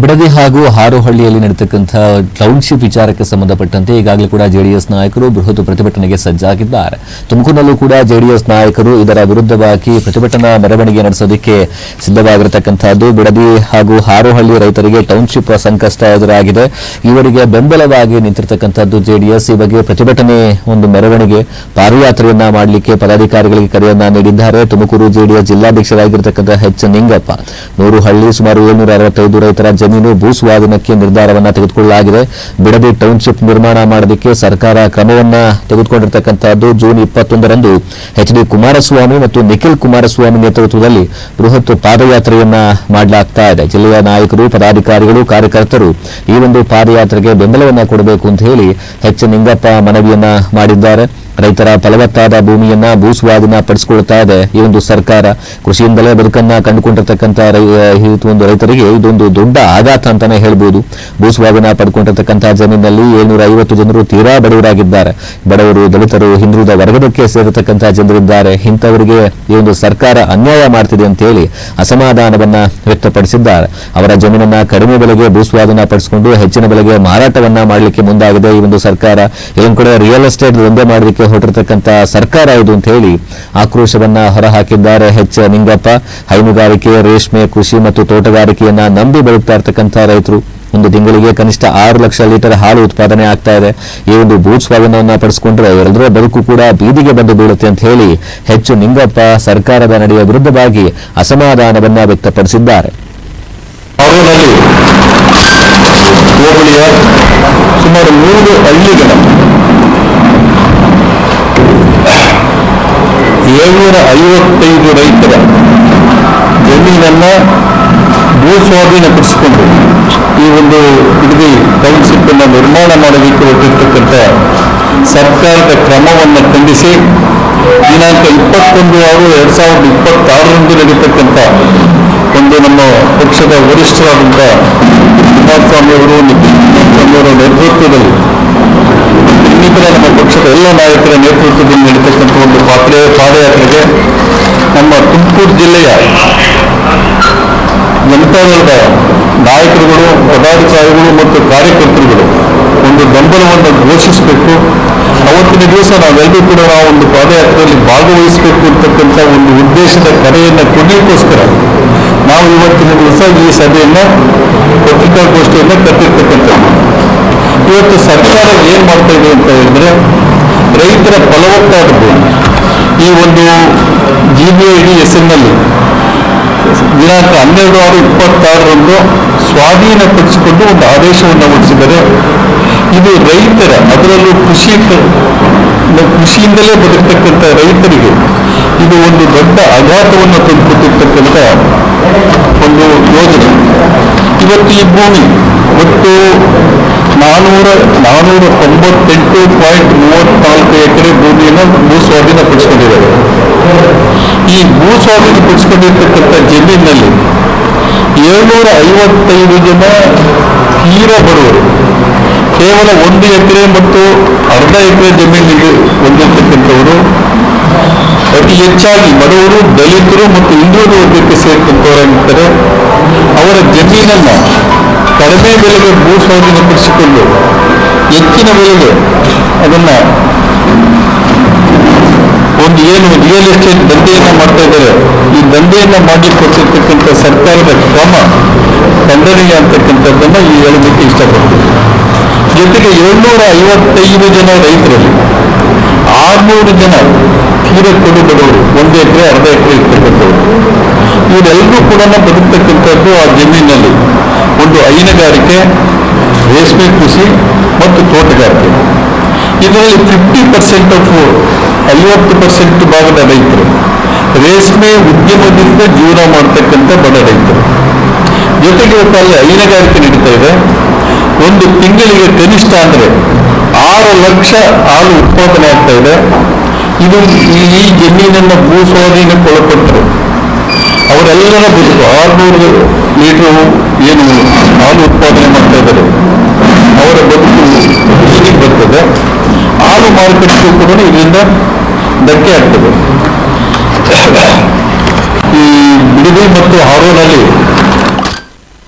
ಬಿಡದಿ ಹಾಗೂ ಹಾರೋಹಳ್ಳಿಯಲ್ಲಿ ನಡೆತಕ್ಕಂಥ ಟೌನ್ಶಿಪ್ ವಿಚಾರಕ್ಕೆ ಸಂಬಂಧಪಟ್ಟಂತೆ ಈಗಾಗಲೇ ಕೂಡ ಜೆಡಿಎಸ್ ನಾಯಕರು ಬೃಹತ್ ಪ್ರತಿಭಟನೆಗೆ ಸಜ್ಜಾಗಿದ್ದಾರೆ. ತುಮಕೂರಿನಲ್ಲೂ ಕೂಡ ಜೆಡಿಎಸ್ ನಾಯಕರು ಇದರ ವಿರುದ್ಧವಾಗಿ ಪ್ರತಿಭಟನಾ ಮೆರವಣಿಗೆ ನಡೆಸೋದಕ್ಕೆ ಸಿದ್ಧವಾಗಿರತಕ್ಕಂಥದ್ದು. ಬಿಡದಿ ಹಾಗೂ ಹಾರೋಹಳ್ಳಿ ರೈತರಿಗೆ ಟೌನ್ಶಿಪ್ ಸಂಕಷ್ಟ ಎದುರಾಗಿದೆ. ಇವರಿಗೆ ಬೆಂಬಲವಾಗಿ ನಿಂತಿರತಕ್ಕಂಥದ್ದು ಜೆಡಿಎಸ್. ಈ ಬಗ್ಗೆ ಪ್ರತಿಭಟನೆ ಒಂದು ಮೆರವಣಿಗೆ ಪಾದಯಾತ್ರೆಯನ್ನ ಮಾಡಲಿಕ್ಕೆ ಪದಾಧಿಕಾರಿಗಳಿಗೆ ಕರೆಯನ್ನ ನೀಡಿದ್ದಾರೆ. ತುಮಕೂರು ಜೆಡಿಎಸ್ ಜಿಲ್ಲಾಧ್ಯಕ್ಷರಾಗಿರತಕ್ಕಂಥ ಎಚ್ ನಿಂಗಪ್ಪ, 100 ಹಳ್ಳಿ ಸುಮಾರು 765 ರೈತರ ಜಮೀನು ಭೂಸ್ವಾಧೀನಕ್ಕೆ ನಿರ್ಧಾರವನ್ನ ತೆಗೆದುಕೊಳ್ಳಲಾಗಿದೆ. ಬಿಡದಿ ಟೌನ್ಶಿಪ್ ನಿರ್ಮಾಣ ಮಾಡೋದಕ್ಕೆ ಸರ್ಕಾರ ಕ್ರಮವನ್ನ ತೆಗೆದುಕೊಂಡಿರತಕ್ಕಂಥದ್ದು. ಜೂನ್ 21ರಂದು ಎಚ್.ಡಿ. ಕುಮಾರಸ್ವಾಮಿ ಮತ್ತು ನಿಖಿಲ್ ಕುಮಾರಸ್ವಾಮಿ ನೇತೃತ್ವದಲ್ಲಿ ಬೃಹತ್ ಪಾದಯಾತ್ರೆಯನ್ನ ಮಾಡಲಾಗ್ತಾ ಇದೆ. ಜಿಲ್ಲೆಯ ನಾಯಕರು, ಪದಾಧಿಕಾರಿಗಳು, ಕಾರ್ಯಕರ್ತರು ಈ ಒಂದು ಪಾದಯಾತ್ರೆಗೆ ಬೆಂಬಲವನ್ನ ಕೊಡಬೇಕು ಅಂತ ಹೇಳಿ ಎಚ್ ನಿಂಗಪ್ಪ ಮನವಿಯನ್ನ ಮಾಡಿದ್ದಾರೆ. ರೈತರ ಫಲವತ್ತಾದ ಭೂಮಿಯನ್ನ ಭೂಸ್ವಾಧೀನ ಪಡಿಸಿಕೊಳ್ತಾ ಇದೆ ಈ ಒಂದು ಸರ್ಕಾರ. ಕೃಷಿಯಿಂದಲೇ ಬದುಕನ್ನ ಕಂಡುಕೊಂಡಿರ್ತಕ್ಕಂಥ ಒಂದು ರೈತರಿಗೆ ಇದೊಂದು ದೊಡ್ಡ ಆಘಾತ ಅಂತಾನೆ ಹೇಳ್ಬೋದು. ಭೂಸ್ವಾಧೀನ ಪಡ್ಕೊಂಡಿರ್ತಕ್ಕಂಥ ಜಮೀನಿನಲ್ಲಿ 750 ಜನರು ತೀರಾ ಬಡವರಾಗಿದ್ದಾರೆ. ಬಡವರು, ದಲಿತರು, ಹಿಂದುಳಿದ ವರ್ಗದಕ್ಕೆ ಸೇರತಕ್ಕಂಥ ಜನರಿದ್ದಾರೆ. ಇಂಥವರಿಗೆ ಈ ಒಂದು ಸರ್ಕಾರ ಅನ್ಯಾಯ ಮಾಡ್ತಿದೆ ಅಂತ ಹೇಳಿ ಅಸಮಾಧಾನವನ್ನ ವ್ಯಕ್ತಪಡಿಸಿದ್ದಾರೆ. ಅವರ ಜಮೀನನ್ನ ಕಡಿಮೆ ಬೆಲೆಗೆ ಭೂಸ್ವಾಧೀನ ಪಡಿಸಿಕೊಂಡು ಹೆಚ್ಚಿನ ಬೆಲೆಗೆ ಮಾರಾಟವನ್ನ ಮಾಡಲಿಕ್ಕೆ ಮುಂದಾಗಿದೆ ಈ ಒಂದು ಸರ್ಕಾರ. ಇದೊಂದು ಕಡೆ ರಿಯಲ್ ಎಸ್ಟೇಟ್ ದಂಧೆ ಮಾಡಲಿಕ್ಕೆ ಹೊರಟಿರತಕ್ಕಂಥ ಸರ್ಕಾರ ಇದು ಅಂತ ಹೇಳಿ ಆಕ್ರೋಶವನ್ನ ಹೊರಹಾಕಿದ್ದಾರೆ ಎಚ್ ನಿಂಗಪ್ಪ. ಹೈನುಗಾರಿಕೆ, ರೇಷ್ಮೆ, ಕೃಷಿ ಮತ್ತು ತೋಟಗಾರಿಕೆಯನ್ನ ನಂಬಿ ಬದುಕ್ತಾ ಇರತಕ್ಕಂಥ ರೈತರು ಒಂದು ತಿಂಗಳಿಗೆ ಕನಿಷ್ಠ 6 ಲಕ್ಷ ಲೀಟರ್ ಹಾಲು ಉತ್ಪಾದನೆ ಆಗ್ತಾ ಇದೆ. ಈ ಒಂದು ಭೂಸ್ವಾಧೀನವನ್ನ ಪಡಿಸಿಕೊಂಡ್ರೆ ಎಲ್ಲರ ಬದುಕು ಕೂಡ ಬೀದಿಗೆ ಬಂದು ಬೀಳುತ್ತೆ ಅಂತ ಹೇಳಿ ಎಚ್ ನಿಂಗಪ್ಪ ಸರ್ಕಾರದ ನಡೆಯ ವಿರುದ್ಧವಾಗಿ ಅಸಮಾಧಾನವನ್ನ ವ್ಯಕ್ತಪಡಿಸಿದ್ದಾರೆ. ಸುಮಾರು 3 ಹಳ್ಳಿಗಳ 755 ರೈತರ ಜಮೀನನ್ನ ಭೂಸ್ವಾಧೀನಪಡಿಸಿಕೊಂಡು ಈ ಒಂದು ಬಿಡದಿ ಟೌನ್ಶಿಪ್ ಅನ್ನು ನಿರ್ಮಾಣ ಮಾಡೋದಕ್ಕೆ ಹೊರಟಿರ್ತಕ್ಕಂಥ ಸರ್ಕಾರದ ಕ್ರಮವನ್ನು ಖಂಡಿಸಿ ದಿನಾಂಕ 21/6/2026 ನಡೀತಕ್ಕಂಥ ಒಂದು ನಮ್ಮ ಪಕ್ಷದ ವರಿಷ್ಠರಾದಂಥ ಕುಮಾರಸ್ವಾಮಿ ಅವರು, ನಿಖಿಲ್ ಕುಮಾರಸ್ವಾಮಿ ಅವರ ನೇತೃತ್ವದಲ್ಲಿ ಇನ್ನಿತರ ನಮ್ಮ ಪಕ್ಷದ ಎಲ್ಲ ನಾಯಕರ ನೇತೃತ್ವದಲ್ಲಿ ನಡೀತಕ್ಕಂಥ ಒಂದು ಪಾದಯಾತ್ರೆಗೆ ನಮ್ಮ ತುಮಕೂರು ಜಿಲ್ಲೆಯ ಜನತಾದಳದ ನಾಯಕರುಗಳು, ಪದಾಧಿಕಾರಿಗಳು ಮತ್ತು ಕಾರ್ಯಕರ್ತರುಗಳು ಒಂದು ಬೆಂಬಲವನ್ನು ಘೋಷಿಸಬೇಕು. ಅವತ್ತಿನ ದಿವಸ ನಾವೆಲ್ಲರೂ ಕೂಡ ನಾವು ಒಂದು ಪಾದಯಾತ್ರೆಯಲ್ಲಿ ಭಾಗವಹಿಸಬೇಕು ಅಂತಕ್ಕಂಥ ಒಂದು ಉದ್ದೇಶದ ಕರೆಯನ್ನು ಕೊಡಲಿಕ್ಕೋಸ್ಕರ ನಾವು ಇವತ್ತಿನ ದಿವಸ ಈ ಸಭೆಯನ್ನು, ಪತ್ರಿಕಾಗೋಷ್ಠಿಯನ್ನು ಕರೆದಿರ್ತಕ್ಕಂಥದ್ದು. ಇವತ್ತು ಸರ್ಕಾರ ಏನ್ ಮಾಡ್ತಾ ಇದೆ ಅಂತ ಹೇಳಿದ್ರೆ, ರೈತರ ಫಲವತ್ತಾದ ಭೂಮಿ ಈ ಒಂದು GBIDSನಲ್ಲಿ ದಿನಾಂಕ 12/6/26 ಸ್ವಾಧೀನಪಡಿಸಿಕೊಂಡು ಒಂದು ಆದೇಶವನ್ನು ಹೊರಡಿಸಿದರೆ, ಇದು ರೈತರ, ಅದರಲ್ಲೂ ಕೃಷಿಯಿಂದಲೇ ಬದುಕತಕ್ಕಂಥ ರೈತರಿಗೆ ಇದು ಒಂದು ದೊಡ್ಡ ಆಘಾತವನ್ನು ತಂದುಕೊಟ್ಟಿರ್ತಕ್ಕಂಥ ಒಂದು ಯೋಜನೆ. ಇವತ್ತು ಈ ಭೂಮಿ ಒಟ್ಟು 498.34 ಎಕರೆ ಭೂಮಿಯನ್ನು ಭೂಸ್ವಾಧೀನಪಡಿಸಿಕೊಂಡಿದ್ದಾರೆ. ಈ ಭೂಸ್ವಾಧೀನಪಡಿಸಿಕೊಂಡಿರ್ತಕ್ಕಂಥ ಜಮೀನಿನಲ್ಲಿ 755 ಜನ ತೀರಾ ಬಡವರು, ಕೇವಲ 1 ಎಕರೆ ಮತ್ತು ಅರ್ಧ ಎಕರೆ ಜಮೀನಿಗೆ ಹೊಂದಿರತಕ್ಕಂಥವರು, ಅತಿ ಹೆಚ್ಚಾಗಿ ಬಡವರು, ದಲಿತರು ಮತ್ತು ಹಿಂದುಳಿದ ವರ್ಗಕ್ಕೆ ಸೇರಿದಂಥವರಾಗಿರ್ತಾರೆ. ಅವರ ಜಮೀನನ್ನ ಕಡಿಮೆ ಬೆಲೆಗೆ ಭೂಸ್ವಾಧೀನಪಡಿಸಿಕೊಂಡು ಹೆಚ್ಚಿನ ಬೆಲೆಗೆ ಅದನ್ನ ಒಂದು ಏನು ರಿಯಲ್ ಎಸ್ಟೇಟ್ ದಂಧೆಯನ್ನ ಮಾಡ್ತಾ ಇದ್ದಾರೆ, ಈ ದಂಧೆಯನ್ನ ಮಾಡಿಕೊಟ್ಟಿರ್ತಕ್ಕಂಥ ಸರ್ಕಾರದ ಕ್ರಮ ಖಂಡನೀಯ ಅಂತಕ್ಕಂಥದ್ದನ್ನ ಹೇಳೋದಕ್ಕೆ ಇಷ್ಟಪಡ್ತೀನಿ. ಜೊತೆಗೆ 755 ಜನ ರೈತರಲ್ಲಿ 600 ಜನ ತೀರ ಕೊಡು ಬಡವರು, 1 ಎಕರೆ ಅರ್ಧ ಎಕರೆ ಇರ್ತಕ್ಕಂಥವ್ರು, ಇವರೆಲ್ಲರೂ ಕೂಡ ಬದುಕ್ತಕ್ಕಂಥದ್ದು ಆ ಜಮೀನಿನಲ್ಲಿ ಒಂದು ಹೈನುಗಾರಿಕೆ, ರೇಷ್ಮೆ ಕೃಷಿ ಮತ್ತು ತೋಟಗಾರಿಕೆ. ಇದರಲ್ಲಿ 50% ಭಾಗದ ರೈತರು ರೇಷ್ಮೆ ಉದ್ಯಮದಿಂದ ಜೀವನ ಮಾಡ್ತಕ್ಕಂಥ ಬಡ ರೈತರು. ಜೊತೆಗೆ ಇವತ್ತಲ್ಲಿ ಹೈನುಗಾರಿಕೆ ನಡೀತಾ ಇದೆ. ಒಂದು ತಿಂಗಳಿಗೆ ಕನಿಷ್ಠ ಅಂದರೆ 6 ಲಕ್ಷ ಹಾಲು ಉತ್ಪಾದನೆ ಆಗ್ತಾ ಇದೆ. ಇದು ಈ ಜಮೀನನ್ನು ಭೂಸ್ವಾಧೀನಕ್ಕೊಳಪಟ್ಟರು ಅವರೆಲ್ಲರ ಬದುಕು 600 ಲೀಟರ್ ಏನು ಹಾಲು ಉತ್ಪಾದನೆ ಮಾಡ್ತಾ ಇದ್ದಾರೆ, ಅವರ ಬದುಕು ಹೀಗೆ ಬರ್ತದೆ. ಹಾಲು ಮಾರುಕಟ್ಟೆಗೂ ಕೂಡ ಇದರಿಂದ ಧಕ್ಕೆ ಆಗ್ತದೆ. ಈ ಬಿಡದಿ ಮತ್ತು ಹಾರೋನಲ್ಲಿ